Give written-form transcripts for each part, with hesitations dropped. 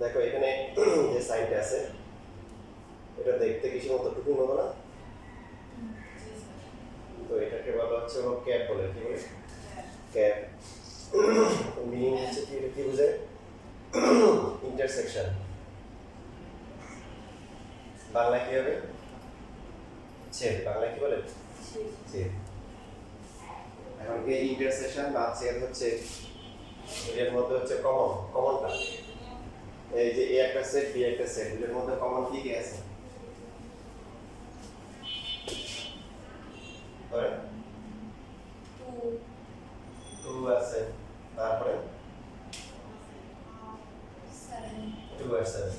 দেখো এখানে যে সাইনটা আছে এটা দেখতে কিছু মতো টুকুর মতো না? তো এটাকে বলা হচ্ছে ক্যাপ বলে। কি বলে? ক্যাপ। মিনিং হচ্ছে কি, এটা কি বোঝায়? ইন্টারসেকশন। বাংলা কি হবে? ছেদ। বাংলা কি বলে? ছেদ। এখন এই ইন্টারসেকশন বা ছেদ হচ্ছে এর মধ্যে হচ্ছে কমনটা এই যে এ একটা সেট বি একটা সেট, এর মধ্যে কমন কি কি আছে? ধরেন 2 আছে, তারপরে 2 আর 7।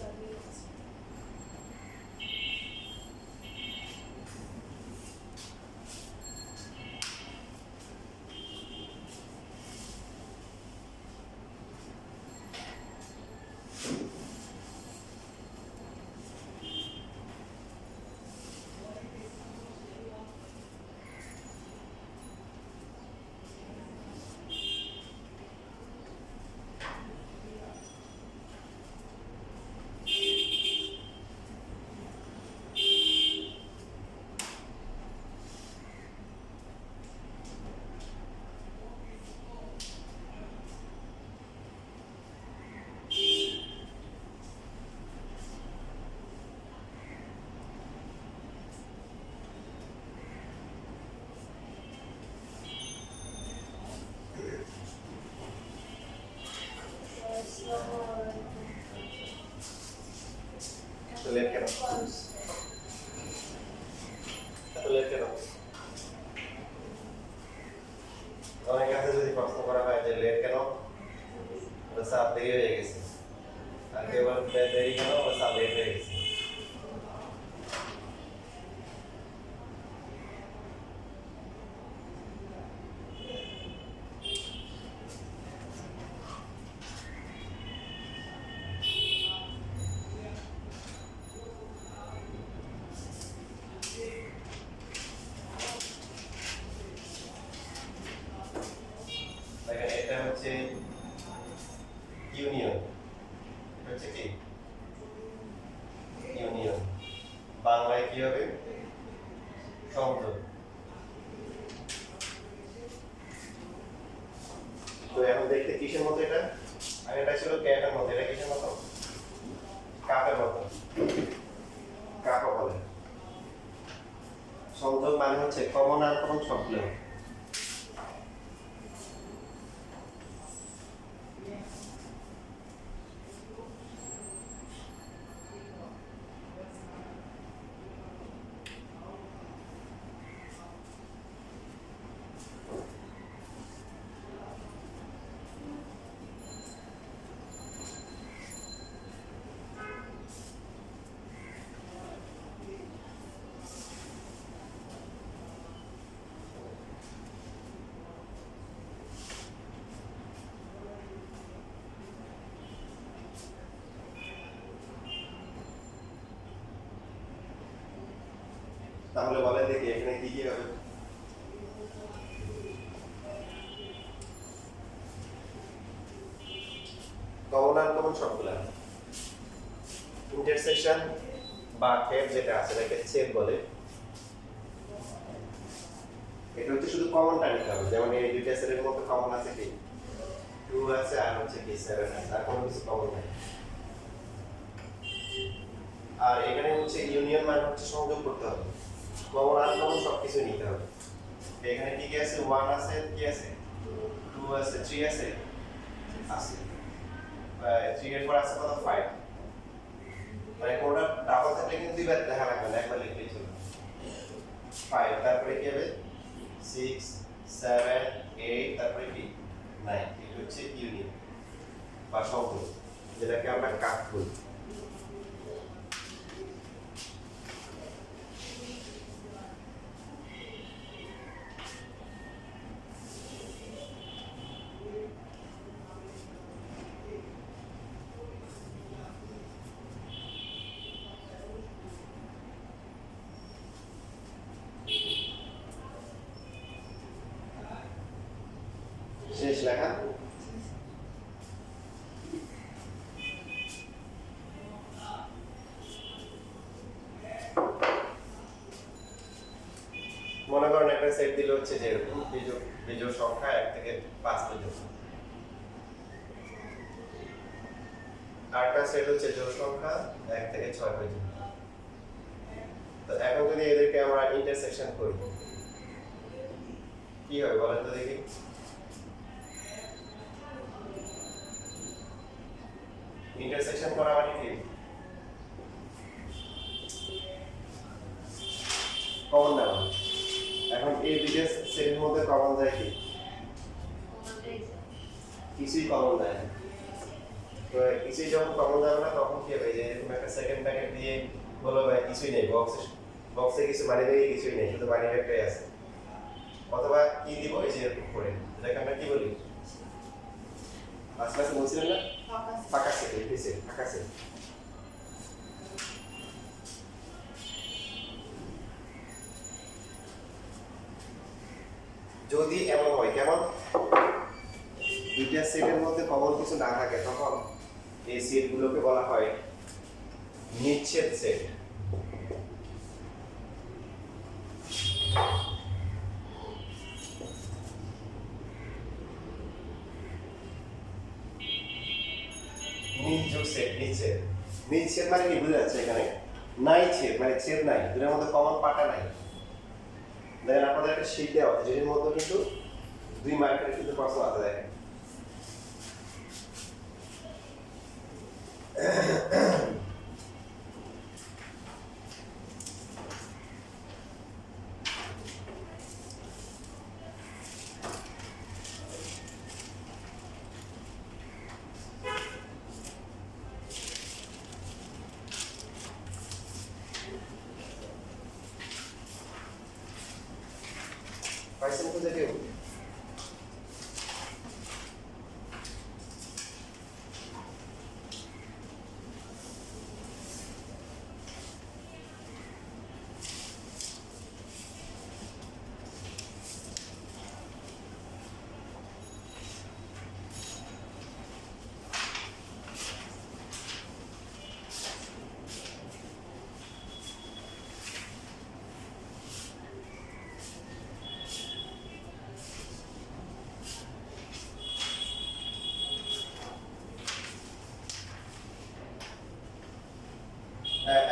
তো লেট কেন? এত লেট কেন? অনেক কাছে যদি প্রশ্ন করা হয় যে লেট কেন, স্যার দেরি হয়ে গেছে, আর কেউ বলে দেরি কেন, স্যার লেট হয়ে গেছে। দেখেন এটা হচ্ছে ইউনিয়ন, এটা হচ্ছে কি ইউনিয়ন। বাংলায় কি হবে? সংযোগ। তো এখন দেখতে কিসের মতো এটা? আর এটা ছিল ক্যাপের মতো, এটা কিসের মতো? কাপের মতো। কাপ বলে। সংযোগ মানে হচ্ছে কমন আর কমন সবগুলো। তাহলে বলেন দেখি এখানে কি কি হবে? কমন আর কমন সবগুলা। ইন্টারসেকশন বা ক্যাপ যেটা আছে এটাকে ছেদ বলে। এটা হচ্ছে শুধু কমনটা নিতে হবে, যেমন এই দুইটা সেটের মধ্যে কমন আছে কি 2 আছে আর হচ্ছে কি 7 আছে, আর কোনো কিছু কমন নাই। আর এখানে হচ্ছে ইউনিয়ন মানে হচ্ছে সংযোগ করতে হবে, কমন আর কমন সবকিছু নিতে হবে। এখানে কি কি আছে? 1 আছে, কি আছে 2 আছে, 3 আছে, আছে 3 এর পর আছে কত 5। মানে কোনটা ডাবল থাকলে কিন্তু দুইবার দেখা লাগবে না, একবার লিখলেই চলবে। 5 তারপরে কি হবে 6 7 8 তারপরে কি 9। এটা হচ্ছে ইউনিয়ন বা সংযোগ, যেটাকে আমরা কাট বলি। শেষ লেখা। সেট দিলে হচ্ছে যে এরকম বিজোড় সংখ্যা 1 থেকে 5 পর্যন্ত, আরেকটা সেট হচ্ছে জোড় সংখ্যা 1 থেকে 6 পর্যন্ত। তো এখন যদি এদেরকে আমরা ইন্টারসেকশন করি কি হবে বলেন তো দেখি। ইন্টারসেকশন করা মানে কি? কমন নেওয়া। এখন এই দুটো সেটের মধ্যে কমন যায় কি? কিছুই কমন যায় না। তো কিছুই যখন কমন যাবে না তখন কি হবে, যে এরকম একটা সেকেন্ড প্যাকেট দিয়ে বলো ভাই কিছুই নেই, বক্সে কিছু মানি ব্যাগে কিছুই নেই, শুধু মানি ব্যাগটাই আছে, অথবা কি দিব এই যে এরকম করে, এটাকে আমরা কি বলি? ক্লাসে বলছিলেন না ফাঁকা সেট, লিখেছে ফাঁকা সেট। যদি এমন হয়, কেমন দুইটা সেটের মধ্যে কমন কিছু না থাকে তখন এই সেটগুলোকে বলা হয় নিচ্ছেদ সেট। নির্যোগ সেট, নিচ্ছেদ। নিচ্ছেদ মানে কি বুঝা যাচ্ছে এখানে? নাই ছেদ মানে ছেদ নাই, দুটোর মধ্যে কমন পাটা নাই। দেখেন আপনাদের একটা শীট দেওয়া আছে যেটির মধ্যে কিন্তু 2 মার্কের কিন্তু প্রশ্ন আছে, দেখেন পাইছেন খুঁজে কেউ?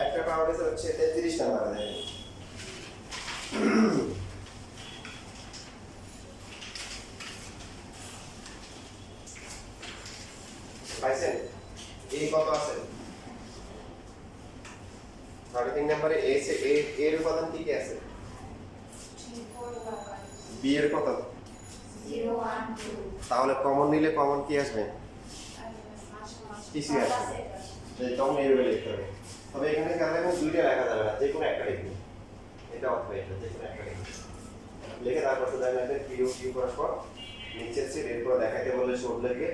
একটা পাওয়ার হচ্ছে 33 নাম্বার, দেখেন পাইছেন? এই কত আছে? 33 নম্বরে এর উপাদান কি কি আছে? বি এর কত? 0 1 2। তাহলে কমন নিলে কমন কি আসবে? কিছুই আসবে না, তখন এইভাবে লিখতে হবে। তবে এখানে কারণে দুইটা লেখা যাবে না, যে কোনো একটা লিখবে, এটা অথবা এটা, যে কোনো একটা লিখবে, লিখে তারপর শুধু আমি একটা কিউ কিউ করার পর নিচে সেট, এরপর দেখাইতে বললে শোধ লিখে,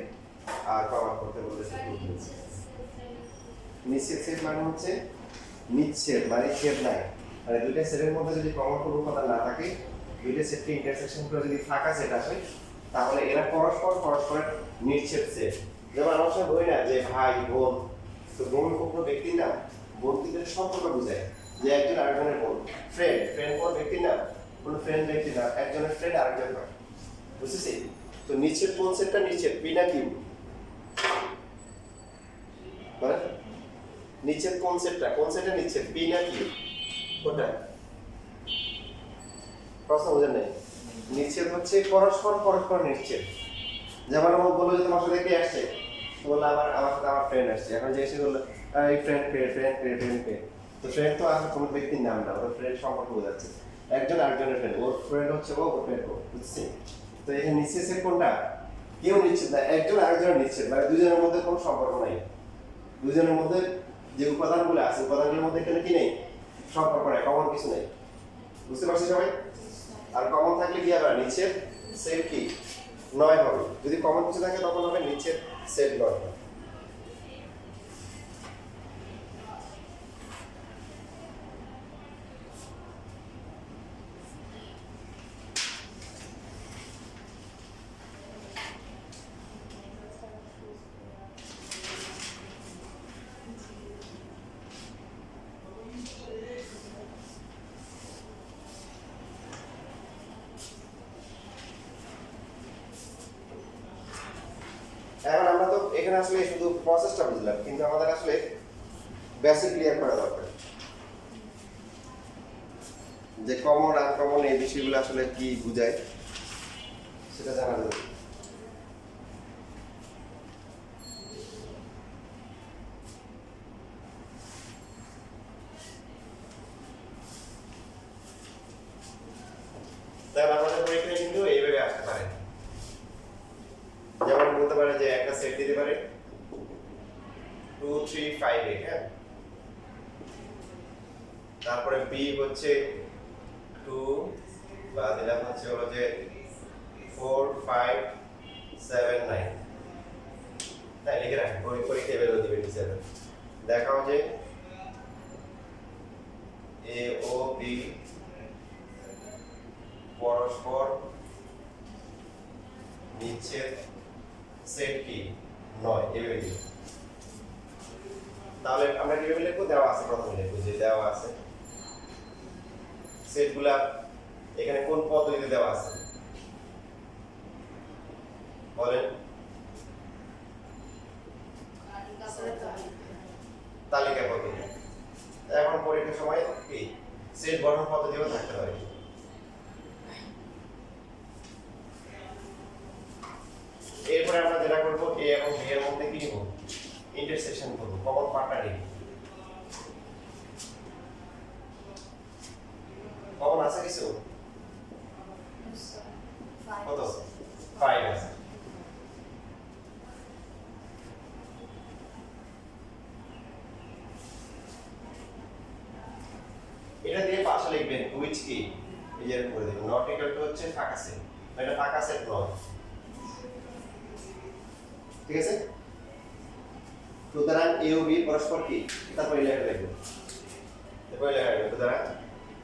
আর কভার করতে বললে সেট লিখবে। নিচ্ছেদ সেট মানে হচ্ছে নিচ্ছেদ মানে ছেদ নাই, মানে দুইটা সেটের মধ্যে যদি কমন কোনো উপাদান না থাকে, দুইটা সেটকে ইন্টারসেকশন করে যদি ফাঁকা সেট আসে, তাহলে এরা পরস্পরের নিচ্ছেদ সেট। যেমন আমার সঙ্গে বলি না যে ভাই বোন, তো বোন কোনো ব্যক্তির নাম, বোন কিন্তু সম্পর্ক বোঝায়, যে একজন আরেকজনের বোন। ফ্রেন্ড কোন ব্যক্তির নাম, কোন ফ্রেন্ড ব্যক্তির নাম, একজনের ফ্রেন্ড আরেকজন হয়, বুঝতেছি? তো নিচ্ছেদ কোন সেটটা নিচ্ছেদ, পি না কিউ? মানে নিচ্ছেদ কোন সেটটা নিচ্ছেদ, পি না কিউ? কোনটা? প্রশ্ন বুঝেন নাই? নিচ্ছেদ হচ্ছে পরস্পর নিচ্ছেদ। যেমন আমার বললো যে তোমার সাথে কে আসছে, বললো আমার সাথে আমার ফ্রেন্ড আসছে, এখন যে এসে বললো এই ফ্রেন্ড পে, তো ফ্রেন্ড তো আর কোনো ব্যক্তির নাম না, ওর ফ্রেন্ড সম্পর্ক বোঝাচ্ছে, একজন আরেকজনের ফ্রেন্ড, ওর ফ্রেন্ড হচ্ছে ও, ওর ফ্রেন্ড ও, বুঝছি? তো এখানে নিচ্ছেদ সেট কোনটা? কেউ নিচ্ছেদ না, একজন আরেকজনের নিচ্ছেদ, মানে দুজনের মধ্যে কোনো সম্পর্ক নাই, দুজনের মধ্যে যে উপাদানগুলো আছে উপাদানগুলোর মধ্যে এখানে কি নেই, সম্পর্ক নাই, কমন কিছু নেই, বুঝতে পারছি সবাই? আর কমন থাকলে কি হবে? নিচ্ছেদ সেট কি 9 হবে, যদি কমন কিছু থাকে তখন হবে নিচ্ছেদ সেট 9। এখানে আসলে শুধু প্রসেসটা বুঝলাম, কিন্তু আমাদের আসলে বেসিক ক্লিয়ার করা দরকার, যে কমন আনকমন এই বিষয়গুলো আসলে কি বোঝায় সেটা জানা যাবে। তাহলে আমাদের পরীক্ষায় কিন্তু এইভাবে আসতে পারে, যেমন বলতে পারে যে একটা সেট দিতে পারে 2 3 5 8, হ্যাঁ, তারপরে বি হচ্ছে 2 বা দিলাম হচ্ছে হলো যে 4 5 7 9, তাই লিখে রাখেন, পরীক্ষায় বেরো দিবে টিচার। দেখাও যে এ ও বি পরস্পর নিচ্ছেদ সেট কি 9, এভাবে দিবে। তাহলে আমরা কিভাবে লিখবো? দেওয়া আছে, প্রথমে লিখবো যে দেওয়া আছে সেটগুলা এখানে কোন পদ্ধতিতে দেওয়া আছে বলেন? তালিকা পদ্ধতি। এখন পরীক্ষার সময় কি সেট গঠন পদ্ধতিও থাকতে পারে। এরপরে আমরা যেটা করবো এ এবং বি এর মধ্যে কি নিব? ইন্টারসেকশন করব, কমন পার্টটা নিব। কমন আছে কিছু? কত? 5 আছে। এটা দিয়ে পাশে লিখবেন হুইচ কি নিজের করে দেবেন, নট ইকুয়াল টু হচ্ছে ফাঁকা সেট, এটা ফাঁকা সেট নয়, ঠিক আছে? সুতরাং এ ও বি পরস্পর কি, তারপরে লেখা লিখবেন, তারপরে লেখা লিখবেন সুতরাং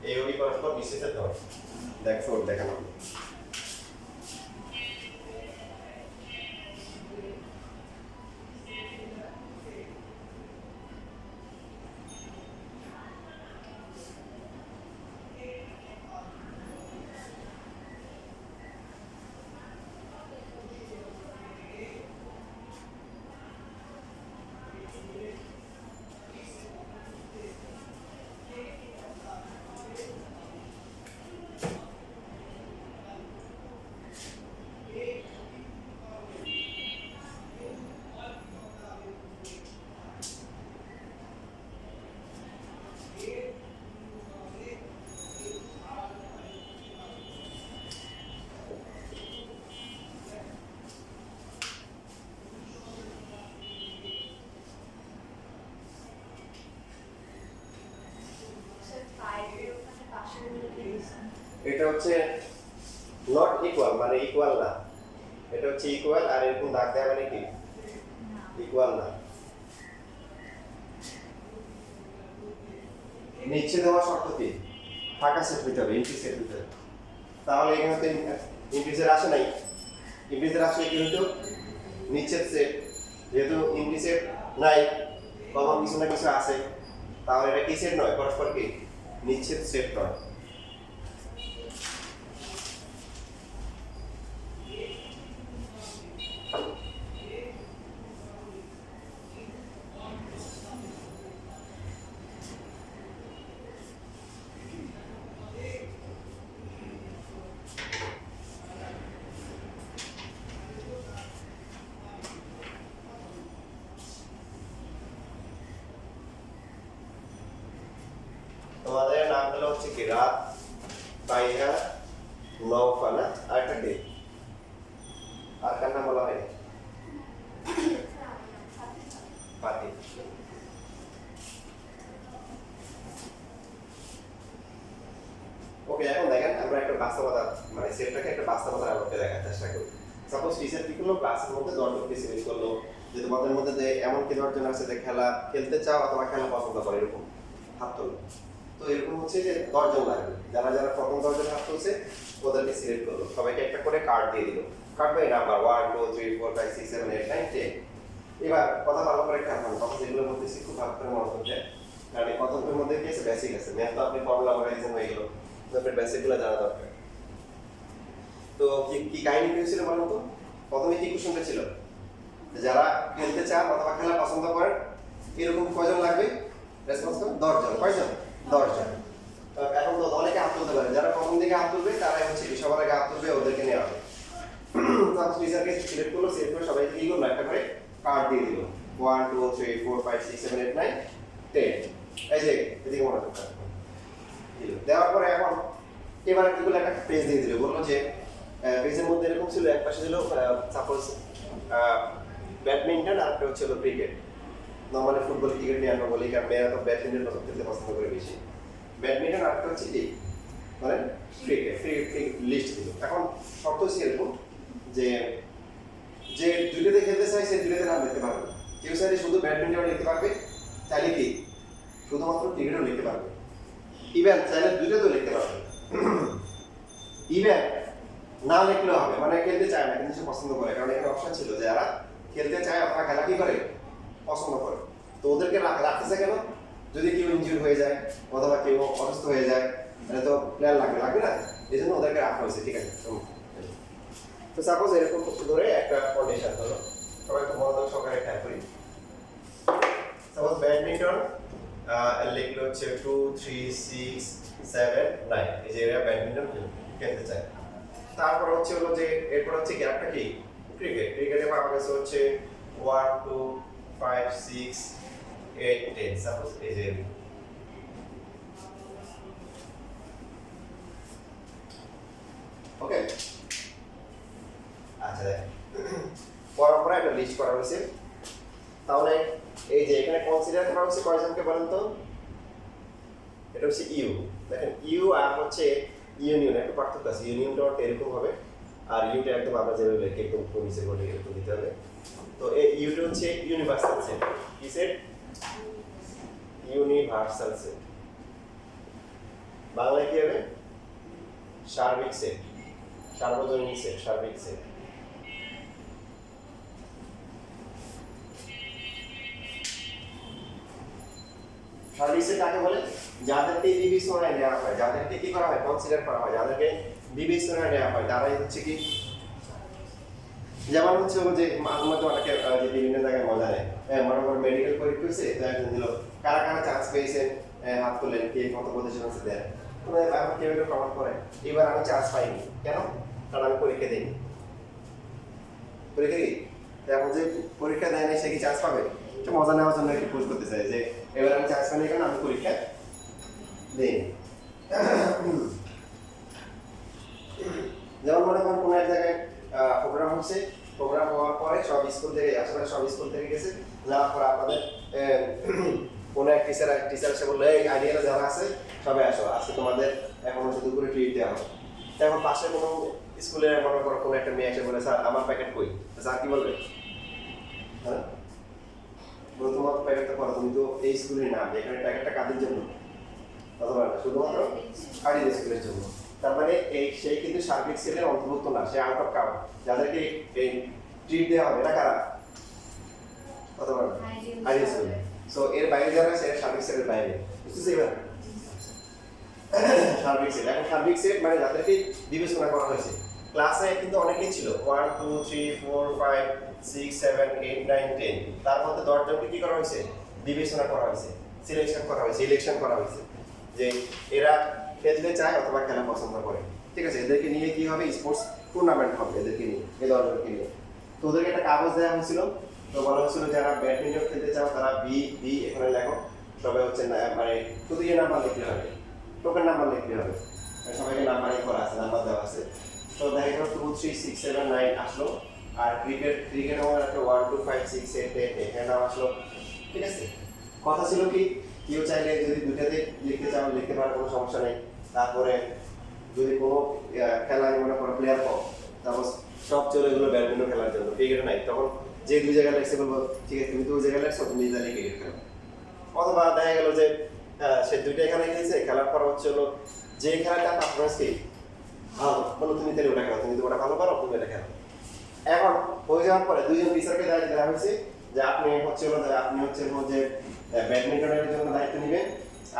এ ও বি পরস্পর বিশেষের নয়। দেখো দেখানো এটা হচ্ছে নট ইকুয়াল মানে ইকুয়াল না, এটা হচ্ছে ইকুয়াল আর এরকম দাগ দেওয়া মানে কি ইকুয়াল না। নিচে দেওয়া শর্ত কি ফাঁকা সেট হইতে হবে, এমটি সেট হইতে হবে। তাহলে এখানে তো ইন্টিজার আসে নাই, ইন্টিজার আসলে কি হইতো নিচের সেট, যেহেতু এমটি সেট নাই কমন কিছু না কিছু আছে, তাহলে এটা কি সেট নয়, পরস্পর কি নিচের সেট নয়। তোমাদের নামগুলো হচ্ছে কি রাত, পাইহা, নৌফানা আর একটা কে, আর কার নাম বলা হয় পাতি। ওকে, এখন দেখেন আমরা একটা বাস্তবতা মানে সেটটাকে একটা বাস্তবতার আলোকে দেখার চেষ্টা করি। সাপোজ টিচার কি করলো, ক্লাসের মধ্যে 10 জন সিলেক্ট করলো, যে তোমাদের মধ্যে যে এমন কি 10 জন আছে যে খেলা খেলতে চাও অথবা খেলা পছন্দ করে, এরকম হাত তোলো। তো এরকম হচ্ছে যে 10 জন লাগবে, যারা যারা প্রথম 10 জন হাত তুলছে ওদেরকে সিলেক্ট করলো, সবাইকে একটা করে কার্ড দিয়ে দিল। Card by number 1 2 3 4 5 6 7 8 9 10। এবার কথা ভালো করে খেয়াল করুন, কথা যেগুলো বলতেছি খুব ভালো করে মনে করতে, কারণ এই কথাগুলোর মধ্যে কি আছে বেসিক আছে, ম্যাথ তো আপনি ফর্মুলা মেমোরাইজেশন হয়ে গেল, আপনার বেসিকগুলো জানা দরকার। তো কি কি কাহিনী হয়েছিল বলুন তো? প্রথমে কি কোশ্চেনটা ছিল? যারা খেলতে চান অথবা খেলা পছন্দ করেন এরকম কয়জন লাগবে? রেসপন্স করুন 10 জন। কয়জন? 10 জন। এখন তো অনেকে হাত তুলতে পারে, যারা প্রথম দিকে হাত তুলবে তারাই হচ্ছে সবার আগে হাত তুলবে, ওদেরকে নেওয়া হবে। তারপর টিচারকে সিলেক্ট করলো, সিলেক্ট করে সবাইকে কি করলো, একটা করে কার্ড দিয়ে দিল। 1 2 3 4 5 6 7 8 9 10। এই যে এদিকে মনে করতে দিল। দেওয়ার পরে এখন এবার কি করলো, একটা পেজ দিয়ে দিল। বললো যে পেজের মধ্যে এরকম ছিল, এক পাশে ছিল সাপোজ ব্যাডমিন্টন আর একটা হচ্ছে হলো ক্রিকেট। নর্মালি ফুটবল ক্রিকেট নিয়ে আমরা বলি, কারণ মেয়েরা তো ব্যাডমিন্টন খেলতে পছন্দ করে বেশি। ব্যাডমিন্টন আর একটা হচ্ছে কি মানে ক্রিকেট, লিস্ট দিল। এখন শর্ত হচ্ছে এরকম যে যে দুইটাতে খেলতে চাই সে দুইটাতে নাম লিখতে পারবে। কেউ চাইলে শুধু ব্যাডমিন্টন লিখতে পারবে, চাইলে কি শুধুমাত্র ক্রিকেটও লিখতে পারবে। ইভেন চাইলে দুইটাতেও লিখতে পারবে। ইভেন না লিখলেও হবে, মানে খেলতে চায় না কিন্তু সে পছন্দ করে, কারণ এখানে অপশন ছিল যে যারা খেলতে চায় অথবা খেলা কি করে পছন্দ করে। তো ওদেরকে রাখতেছে কেন? যদি কেউ ইনজিউর হয়ে যায় অথবা কেউ অসুস্থ হয়ে যায় তাহলে তো প্লেয়ার লাগবে না, এই জন্য ওদেরকে রাখা হয়েছে। ঠিক আছে, তো সাপোজ এরকম ধরে একটা কন্ডিশন হলো, সবাই খুব মনোযোগ সহকারে খেয়াল করি। সাপোজ ব্যাডমিন্টন লিখলো হচ্ছে 2 3 6 7 9, এই যে এরা ব্যাডমিন্টন খেলতে চায়। তারপর হচ্ছে হলো যে এরপর হচ্ছে কি একটা কি ক্রিকেট, ক্রিকেটে পাওয়া গেছে হচ্ছে 1 2 5 6 8 10। সাপোজ এই যে ওকে, আচ্ছা দেখ পরে একটা লিস্ট করা হয়েছে। তাহলে এই যে এখানে কনসিডার করা হচ্ছে কয়জনকে বলেন তো? এটা হচ্ছে ইউ। দেখেন ইউ আর হচ্ছে ইউনিয়ন একটা পার্থক্য আছে। ইউনিয়নটা এরকম হবে আর ইউটা একদম আমরা যেভাবে লিখি একদম নিচে বলে এরকম দিতে হবে। তো এই ইউটা হচ্ছে ইউনিভার্সাল সেট। কি সেট? Universal set. বাংলায় কি হবে? সার্বিক সেট, সার্বজনীন সেট, সার্বিক সেট। সার্বিক সেট কাকে বলে? যাদেরকে বিবেচনায় নেওয়া হয়, যাদেরকে কি করা হয়, কনসিডার করা হয়, যাদেরকে বিবেচনায় নেওয়া হয় তারাই হচ্ছে কি, যেমন হচ্ছে যে মাঝে মাঝে অনেকে যে বিভিন্ন জায়গায় মজা নেয়। মনে করেন মেডিকেল পরীক্ষা হয়েছে, তো একজন দিল, কারা কারা চান্স পেয়েছেন হাত তোলেন, কে কত প্রতিশত আছে দেন। এখন কেউ একটু কমেন্ট করে এবার আমি চান্স পাইনি, কেন? কারণ আমি পরীক্ষা দিইনি। পরীক্ষা দিই, এখন যে পরীক্ষা দেয় নাই সে কি চান্স পাবে? একটু মজা নেওয়ার জন্য একটু পোস্ট করতে চাই যে এবার আমি চান্স পাইনি কেন, আমি পরীক্ষা দিইনি। যেমন মনে করেন কোনো এক জায়গায় প্রোগ্রাম হচ্ছে, প্রোগ্রাম হওয়ার পরে সব স্কুল থেকে, আসলে সব স্কুল থেকে গেছে, যাওয়ার পরে আপনাদের কোনো এক টিচার এসে বললো এই আইডিয়াটা যারা আছে সবাই আসো, আজকে তোমাদের এখন হচ্ছে দুপুরে ট্রিট দেওয়া হবে। এখন পাশে কোনো স্কুলে মনে করো কোনো একটা মেয়ে এসে বলে স্যার আমার প্যাকেট কই, স্যার কি বলবে? হ্যাঁ, তোমার প্যাকেটটা করো, তুমি তো এই স্কুলের নাম, এখানে প্যাকেটটা কাদের জন্য? অথবা শুধুমাত্র আইডিয়া স্কুলের জন্য। তার মানে এই সেই কিন্তু সার্বিক সেলের অন্তর্ভুক্ত না, সে আউট অফ কাউন্ট। যাদেরকে এই ট্রিট দেওয়া হবে না কারা? অথবা আইডিয়া স্কুল। সো এর বাইরে যারা সে সার্বিক সেলের বাইরে, বুঝতেছি এবার? সার্বিক সেট, এখন সার্বিক সেট মানে যাদেরকে বিবেচনা করা হয়েছে। ক্লাসে কিন্তু অনেকেই ছিল 1 2 3 4 5 6 7 8 9 10, তার মধ্যে 10 জনকে কি করা হয়েছে? বিবেচনা করা হয়েছে, সিলেকশন করা হয়েছে, ইলেকশন করা হয়েছে যে এরা খেলতে চায় অথবা খেলা পছন্দ করে। ঠিক আছে, এদেরকে নিয়ে কি হবে? স্পোর্টস টুর্নামেন্ট হবে এদেরকে নিয়ে, এই দলগুলোকে নিয়ে। তো ওদেরকে একটা কাগজ দেওয়া হয়েছিল, তো বলা হয়েছিল যারা ব্যাডমিন্টন খেলতে চাও তারা বি বি এখানে লেখো। সবাই হচ্ছে মানে শুধু এই নাম্বার লিখতে হবে, টোকেন নাম্বার লিখতে হবে, সবাইকে নাম্বারিং করা আছে, নাম্বার দেওয়া আছে। তো দেখা গেল 2 3 6 7 9 আসলো। আর ক্রিকেট আমার একটা 1 2 5 6 8 10 এখানে নাম আসলো। ঠিক আছে, কথা ছিল কি কেউ চাইলে যদি দুটাতে লিখতে চাও লিখতে পারো, কোনো সমস্যা নেই। তারপরে যদি কোনো খেলায় মনে করো প্লেয়ার কম, তারপর সব চলে গেলো ব্যাডমিন্টন খেলার জন্য, ক্রিকেট নাই, তখন যে দুই জায়গায় লেগছে বলবো ঠিক আছে তুমি তো ওই জায়গায় লেগছো, তুমি নিজে জানি ক্রিকেট খেলো। অথবা দেখা গেলো যে সে দুইটা এখানে খেলেছে, খেলার পর হচ্ছে হলো যে খেলাটা পারফরমেন্স কি ভালো, বলো তুমি তাহলে ওটা খেলো, তুমি তো ওটা ভালো পারো, তুমি এটা খেলো। এখন হয়ে যাওয়ার পরে দুইজন টিচারকে দেওয়া হয়েছে যে আপনি হচ্ছে যে ব্যাডমিন্টনের জন্য দায়িত্ব নেবেন,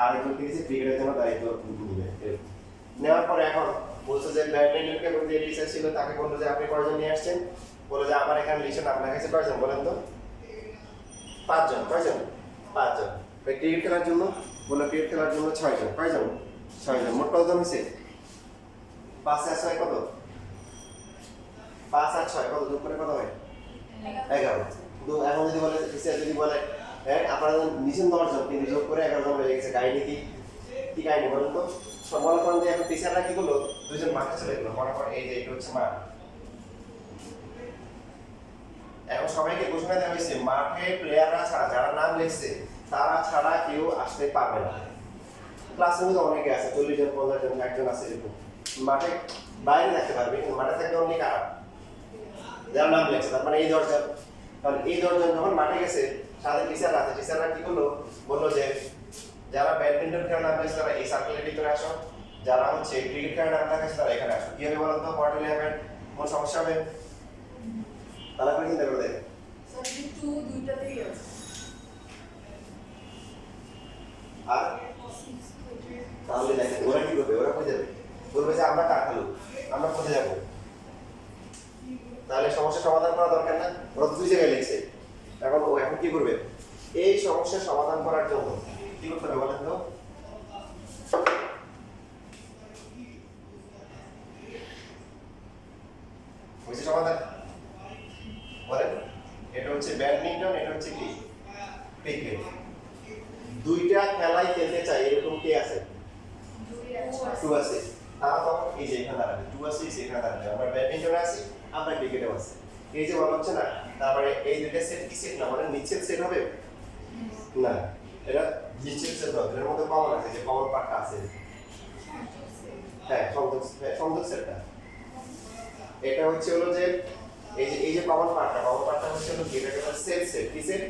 আর একজন কিছু ক্রিকেটের জন্য দায়িত্ব নেবেন। নেওয়ার পরে এখন বলছে যে ব্যাডমিন্টনকে যে টিচার ছিল তাকে বললো যে আপনি কয়জন নিয়ে আসছেন? বলে যে আমার এখানে লিস্টে নাম লেখা আছে কয়জন বলেন তো? 5 জন। কয়জন? 5 জন। ক্রিকেট খেলার জন্য বলে ক্রিকেট খেলার জন্য 6 জন। কয়জন? 6 জন। মোট কতজন হয়েছে? 5 আর 6 কত? 5 আর 6 কত যোগ করে কত হয়? 11। কিন্তু এখন যদি বলে টিচার যদি বলে হ্যাঁ আপনারা নিচেন 10 জন কিন্তু যোগ করে 11 জন হয়ে গেছে, কাহিনী কি? কি কাহিনী বলেন তো? সব মনে করেন যে এখন টিচাররা কি করলো, দুইজন মাঠে চলে গেলো, মনে করেন এই যে এটা হচ্ছে মাঠ। এখন সবাইকে ঘোষণা দেওয়া হয়েছে মাঠে প্লেয়াররা ছাড়া, যারা নাম লিখছে তারা ছাড়া কেউ আসতে পারবে না। ক্লাসরুমে তো অনেকে আছে, 40 জন 50 জন 60 জন আছে এরকম। মাঠে বাইরে থাকতে পারবে কিন্তু মাঠে থাকতে অনেক কারা যারা নাম লিখছে, তার মানে এই 10 জন। কারণ এই 10 জন যখন মাঠে গেছে সাথে টিচাররা আছে, টিচাররা কি করলো, বললো যে যারা ব্যাডমিন্টন খেলার নাম লিখছে তারা এই সার্কেলের ভিতরে আসো, যারা হচ্ছে ক্রিকেট খেলার নাম লেখা তারা এখানে আসো। কি হবে বলেন তো? পড়াটি লেখাবেন কোন সমস্যা হবে? তাহলে আপনি চিন্তা করে দেখেন। স্যার 2 দুইটাতেই আছে। আর তাহলে দেখেন ওরা কি করবে, ওরা কোথায় যাবে? বলবে যে আমরা কাকালু, আমরা কোথায় যাবো? তাহলে সমস্যার সমাধান করা দরকার না? ওরা দুই জায়গায় লিখছে। এখন ও এখন কি করবে? এই সমস্যার সমাধান করার জন্য কি করতে হবে বলেন তো? বুঝছে সমাধান? বলেন। এটা হচ্ছে ব্যাডমিন্টন, এটা হচ্ছে কি ক্রিকেট। দুইটা খেলাই খেলতে চাই এরকম কে আছে? 2 আছে। তারা তখন এই যে এখানে দাঁড়াবে, 2 আছে এখানে দাঁড়াবে। আমরা ব্যাডমিন্টনে আছি, আমরা ক্রিকেটেও আছি। এই যে বলা হচ্ছে না, তারপরে এই দুইটা সেট কি সেট না, মানে নিচের সেট হবে না, এটা নিচের সেট হবে। এর মধ্যে কমন আছে, যে কমন পার্টটা আছে, হ্যাঁ সংযোগ সেটটা। এটা হচ্ছে হলো যে এই যে কমন পার্টটা হচ্ছে হলো কি, এটাকে বলে সেট সেট। কি সেট?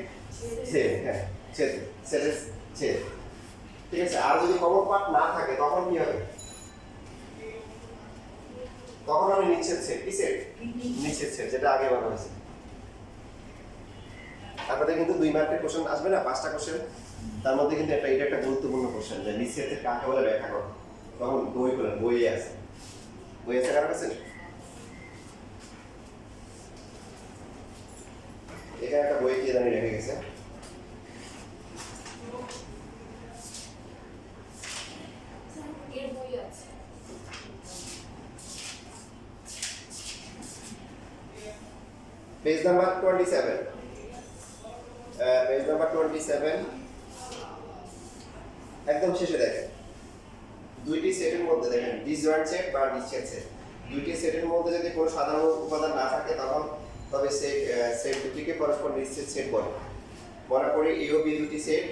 সেট, হ্যাঁ সেট, সেটের সেট। ঠিক আছে। আর যদি কমন পার্ট না থাকে তখন কি হবে? তখন আমি নিচের সেট। কি সেট? নিচের সেট, যেটা আগে বলা হয়েছে। আপনাদের কিন্তু 2 মার্কের কোশ্চেন আসবে না, 5টা কোশ্চেন, তার মধ্যে কিন্তু এটা একটা গুরুত্বপূর্ণ কোশ্চেন যে নিচের সেট কাকে বলে ব্যাখ্যা করো। তখন বই খোলেন, বইয়ে আছে, বই আছে কার কাছে? এখানে একটা বই কি জানি রেখে গেছে, এর বই আছে। পেজ নাম্বার 27, পেজ নাম্বার 27 একদম শেষে দেখেন, দুইটি সেটের মধ্যে দেখেন ডিসজয়েন্ট সেট বা নিশ্চেদ সেট। দুইটি সেটের মধ্যে যদি কোনো সাধারণ উপাদান না থাকে তখন তবে সেট দুটিকে পরস্পর নিশ্চিত সেট বলে। মনে করি এ ও বি দুটি সেট,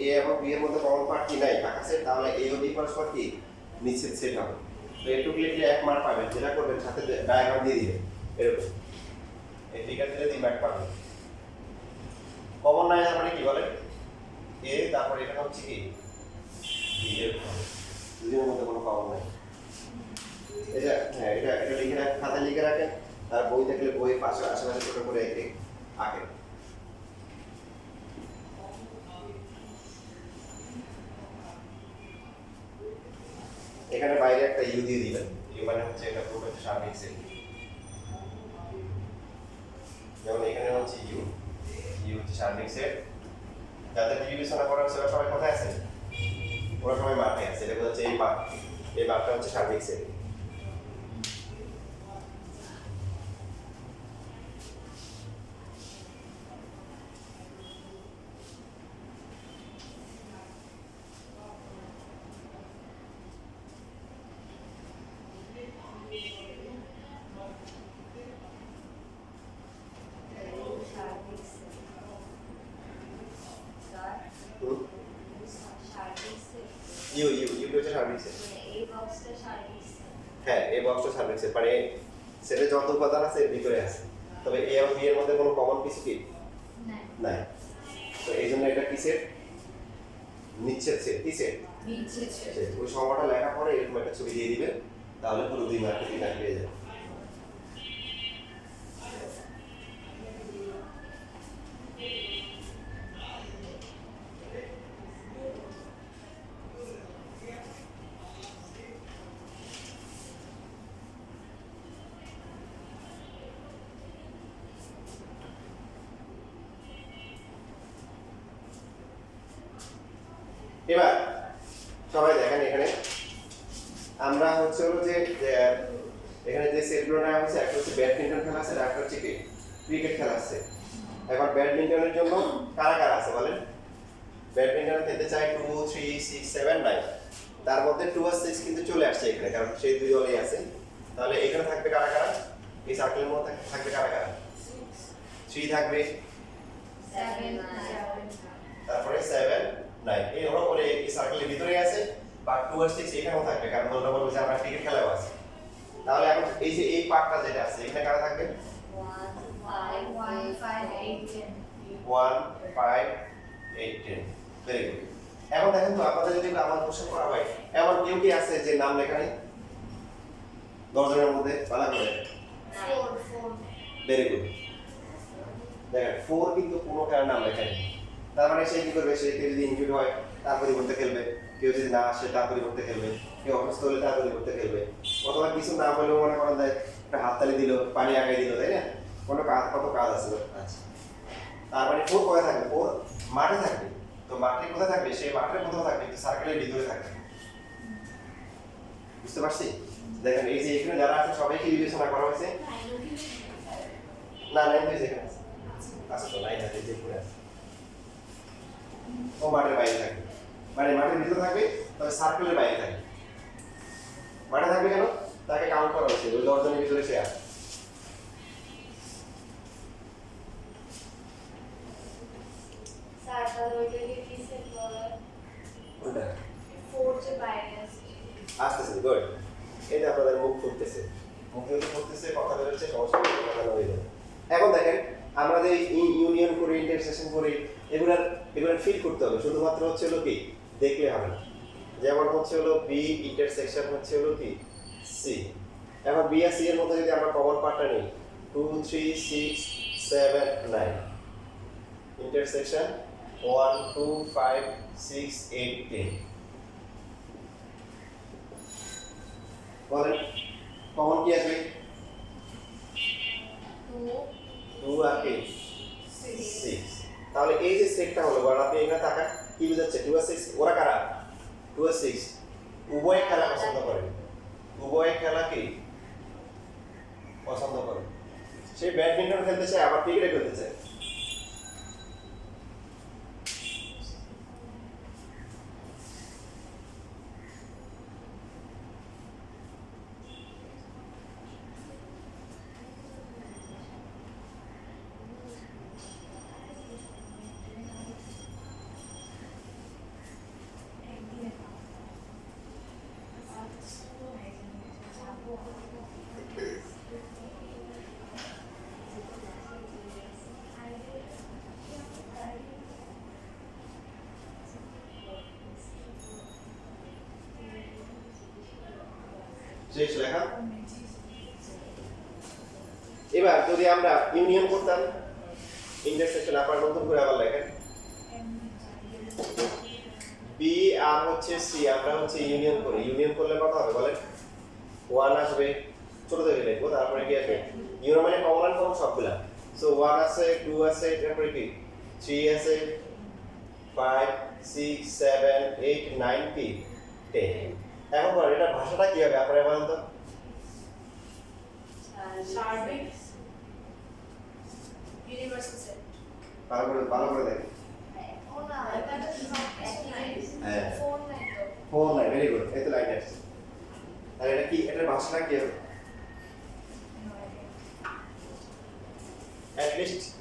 এ এবং বি এর মধ্যে কমন পার্ট কি নাই, ফাঁকা সেট, তাহলে এ ও বি পরস্পর কি নিশ্চিত সেট হবে। তো এটুকু লিখলে 1 মার্ক পাবেন, যেটা করবেন সাথে ডায়াগ্রাম দিয়ে দিবেন এরকম, এই ফিগার দিলে 2 মার্ক পাবেন। কমন নাই মানে কি বলে? এ, তারপর এখানে হচ্ছে কি বি, এরকম দুজনের মধ্যে কোনো কমন নাই। এটা হ্যাঁ এটা লিখে রাখেন, খাতায় লিখে রাখেন, আর বই দেখলে বইয়ের পাশে আশেপাশে ছোট করে আঁকেন। এখানে বাইরে একটা ইউ দিয়ে দিবেন, ইউ মানে হচ্ছে এটা পুরো সার্বিক সেট। যেমন এখানে হচ্ছে ইউ, ইউ হচ্ছে সার্বিক সেট। যাদের বিবেচনা করা হচ্ছে ওরা সবাই কোথায় আছেন? ওরা সবাই মাঠে আছে। এটা হচ্ছে এই মাঠ, এই মাঠটা হচ্ছে সার্বিক সেট। ইউ হচ্ছে সার্বিক সেট। হ্যাঁ এই বক্সটা সার্বিক সেট, মানে সেটে যত উপাদান আছে এর ভিতরে আছে, তবে এ এবং বি এর মধ্যে কোনো কমন কিছু কি নাই। তো এই জন্য এটা কি সেট? নিশ্চিত সেট। কি সেট? নিচের সেট। ওই সংখ্যাটা লেখার পরে এরকম একটা ছবি দিয়ে দিবেন, তাহলে পুরো 2 মার্কের ফিগার পেয়ে যাবেন। এবার সবাই দেখেন এখানে আমরা হচ্ছে হলো যে এখানে যে সেটগুলো নেওয়া হচ্ছে একটা হচ্ছে ব্যাডমিন্টন খেলা আছে আর একটা হচ্ছে কি ক্রিকেট খেলা আছে। এখন ব্যাডমিন্টনের জন্য কারা কারা আছে বলেন? ব্যাডমিন্টন খেলতে চায় 2 3 6 7 9, তার মধ্যে 2 আর 6 কিন্তু চলে আসছে এখানে, কারণ সেই দুই দলই আছে। তাহলে এখানে থাকবে কারা কারা? এই সার্কেলের মধ্যে থাকবে কারা কারা? 3 থাকবে, 7 তারপরে 7 9, এই হলো করে এই সার্কেলের ভিতরে আছে। বা 2 আর 6 এখানেও থাকবে, কারণ তোমরা বলবে যে আমরা ক্রিকেট খেলাও আছে। তাহলে এখন এই যে এই পার্টটা যেটা আছে এখানে কারা থাকবে? 1 5 8 10 1 5 8 10, ভেরি গুড। এখন দেখেন তো আপনাদের যদি আমার কোশ্চেন করা হয়, এমন কেউ কি আছে যে নাম লেখা নেই 10 জনের মধ্যে? পালা করে 4 ভেরি গুড। দেখেন 4 কিন্তু কোনো কারণে নাম লেখা নেই। তার মানে সে কি করবে? সে কেউ যদি ইনজুরি হয় তার পরিবর্তে খেলবে, কেউ যদি না আসে তার পরিবর্তে খেলবে, কেউ অসুস্থ হলে তার পরিবর্তে খেলবে, অথবা কিছু না হলেও মনে করেন যে একটা হাততালি দিল, পানি আগাই দিল, তাই না? কোনো কাজ, কত কাজ আছে। আচ্ছা, তার মানে 4 কোথায় থাকবে? 4 মাঠে থাকবে। তো মাঠে কোথায় থাকবে? সেই মাঠের কোথাও থাকবে, কিন্তু সার্কেলের ভিতরে থাকবে। বুঝতে পারছি? দেখেন এই যে এখানে যারা আছে সবাইকে বিবেচনা করা হয়েছে। না লাইন হয়েছে এখানে আছে, আচ্ছা তো লাইন আছে যে পুরো আছে। ও মাঠের বাইরে থাকবে, মানে মাঠের ভিতরে থাকবে, তবে সার্কেলের বাইরে থাকবে। মাঠে থাকবে কেন? তাকে কাউন্ট করা হয়েছে, ওই 10 জনের ভিতরে সে আছে। স্যার তাহলে ওইটাকে কি সেট বলে? কোনটা? 4 যে বাইরে আছে আসতেছে, গুড। এটা আপনাদের মুখ ফুটতেছে, মুখ যদি ফুটতেছে, কথা বেরোচ্ছে, সমস্যা নেই, কথা হয়ে যাবে। এখন দেখেন আমরা যে ইউনিয়ন করি, ইন্টারসেকশন করি, এগুলার ফিল করতে হবে। শুধুমাত্র হচ্ছে হলো কি দেখলে হবে না। যেমন হচ্ছে হলো বি ইন্টারসেকশন হচ্ছে হলো কি সি। এখন বি আর সি এর মধ্যে যদি আমরা কমন পার্টটা নিই 2 3 6 7 9, ইন্টারসেকশন 1 2 5 6 8 10, বলেন কমন কি আসবে? 2 আর 8 6। তাহলে এই যে সেটটা হলো, বলেন আপনি এখানে তাকান, কি বুঝাচ্ছে? 2 আর 6 ওরা কারা? 2 আর 6 উভয়ে খেলা পছন্দ করে, উভয়ে খেলা কি পছন্দ করে। সে ব্যাডমিন্টন খেলতে চায়, আবার ক্রিকেট খেলতে চায়। শেষ লেখা। এবার যদি আমরা ইউনিয়ন করতাম, ইন্টারসেকশন আপনার নতুন করে আবার লেখেন বি আর হচ্ছে সি, আমরা হচ্ছে ইউনিয়ন করি। ইউনিয়ন করলে কত হবে বলেন? 1 আসবে, ছোট থেকে লিখবো, তারপরে কি আসবে? ইউনিয়ন মানে কমন কমন সবগুলা। সো 1 আছে, 2 আছে, তারপরে কি 3 আছে, 5 6 7 8 9 কি 10। এখন বলেন এটা ভাষাটা কি হবে আপনারা বলেন তো? সার্বিক ইউনিভার্সাল সেট ভালো করে দেখেন। ও না এটা তো একই নাই হ্যাঁ। 4 নাই তো 4 নাই, ভেরি গুড, এই তো লাইন আসছে। তাহলে এটা কি, এটার ভাষাটা কি হবে? at least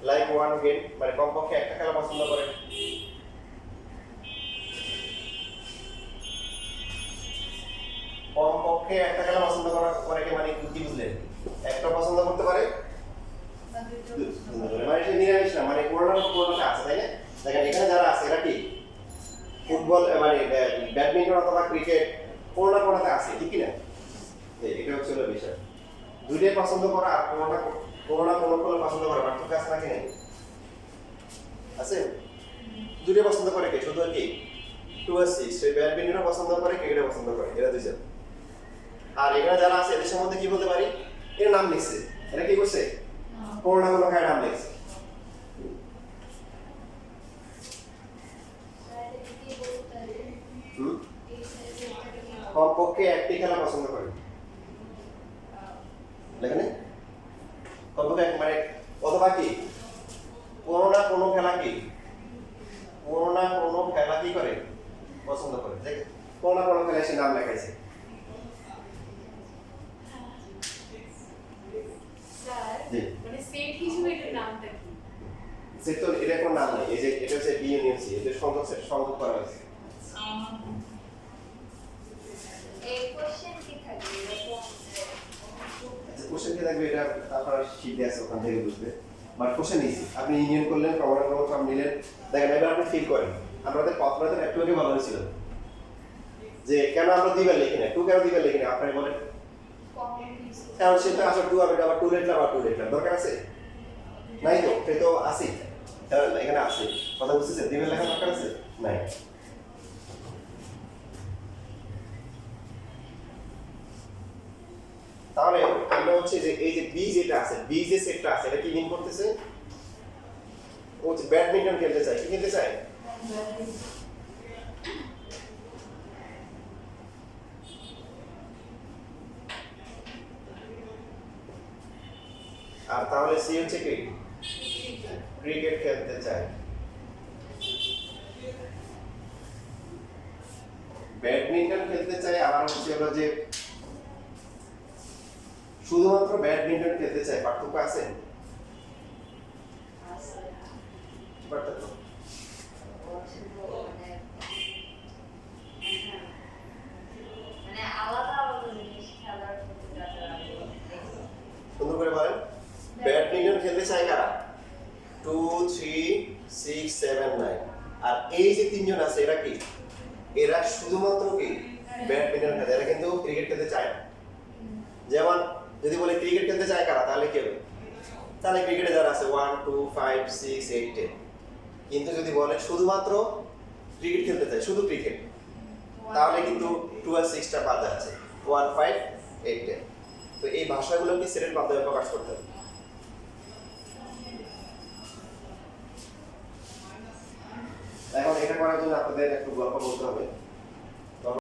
like one game, মানে কমপক্ষে একটা খেলা পছন্দ করে। কমপক্ষে একটা খেলা পছন্দ করে কে, মানে কি বুঝলেন? একটা পছন্দ করতে পারে, মানে সে নিরামিষ না, মানে কোনোটা আছে, তাই না? দেখেন এখানে যারা আছে এরা কি ফুটবল, মানে ব্যাডমিন্টন অথবা ক্রিকেট কোনোটাতে আছে, ঠিক না? এটা হচ্ছে হলো বিষয়। দুইটাই পছন্দ করা আর কোনো পছন্দ করা, পার্থক্য আছে নাকি নেই? আছে। দুইটাই পছন্দ করে কে? শুধু কি 2 আর 6, সেই ব্যাডমিন্টনও পছন্দ করে, ক্রিকেটও পছন্দ করে, এরা দুইজন। আর এখানে যারা আছে এদের সম্বন্ধে কি বলতে পারি? এর নাম লিখছে, এরা কি করছে? কোনো খায় নাম লিখছে। কি বলতে কমপক্ষে একটি খেলা পছন্দ করে লেখেন কমপক্ষে মানে অথবা কি কোনো না কোনো খেলা কি কোনো না কোনো খেলা কি করে পছন্দ করে দেখ কোনো না কোনো খেলা সে নাম লেখাইছে স্যার জি মানে সেট হিসেবে এটার নামটা কি সেট তো এটা কোনো নাম নেই এই যে এটা হচ্ছে বি ইউনিয়ন সি এদের সংযোগ করা হয়েছে এই কোশ্চেন কি থাকবে এরকম আচ্ছা কোশ্চেন কি থাকবে এটা আপনারা শিখে আছে ওখান থেকে বুঝবে বাট কোশ্চেন ইজি আপনি ইউনিয়ন করলেন প্রমাণ সব নিলেন দেখেন এবার আপনি ফিল করেন আপনাদের কথাবার্তা একটু আগে ভালো হয়েছিল যে কেন আমরা দুইবার লিখি না টু কেন দুইবার লিখি না আপনারা বলেন কমন কিছু কারণ সেটা আসলে টু হবে আবার টু লিখলাম আবার টু লিখলাম দরকার আছে নাই তো সে তো আছে এখানে আছে কথা বুঝতেছেন দুইবার লেখা দরকার আছে নাই তাহলে আমরা হচ্ছে যে এই যে বি যেটা আছে বি যে সেটটা আছে এটা কি মিন করতেছে ও যে ব্যাডমিন্টন খেলতে চায় কি খেলতে চায় আর তাহলে সি হচ্ছে কি ক্রিকেট খেলতে চায় ব্যাডমিন্টন খেলতে চায় আবার হচ্ছে হলো যে শুধুমাত্র ব্যাডমিন্টন খেলতে চায় পার্থক্য আছে আছে পার্থক্য মানে আলাদা আলাদা জিনিস খেলার প্রতি তাদের আগ্রহ। সুন্দর করে বলেন ব্যাডমিন্টন খেলতে চায় কারা 2 3 6 7 9 আর এই যে তিনজন আছে এরা কি এরা শুধুমাত্র কি ব্যাডমিন্টন খেলে এরা কিন্তু ক্রিকেট খেলতে চায় না যেমন যদি বলে ক্রিকেট খেলতে চায় কারা তাহলে কি হবে তাহলে ক্রিকেটে যারা আছে 1 2 5 6 8 10 কিন্তু যদি বলে শুধুমাত্র ক্রিকেট খেলতে চায় শুধু ক্রিকেট তাহলে কিন্তু 2 আর 6 টা বাদ যাচ্ছে 1 5 8 10 তো এই ভাষাগুলোকে সেটের মাধ্যমে প্রকাশ করতে হবে এখন এটা করার জন্য আপনাদের একটু গল্প বলতে হবে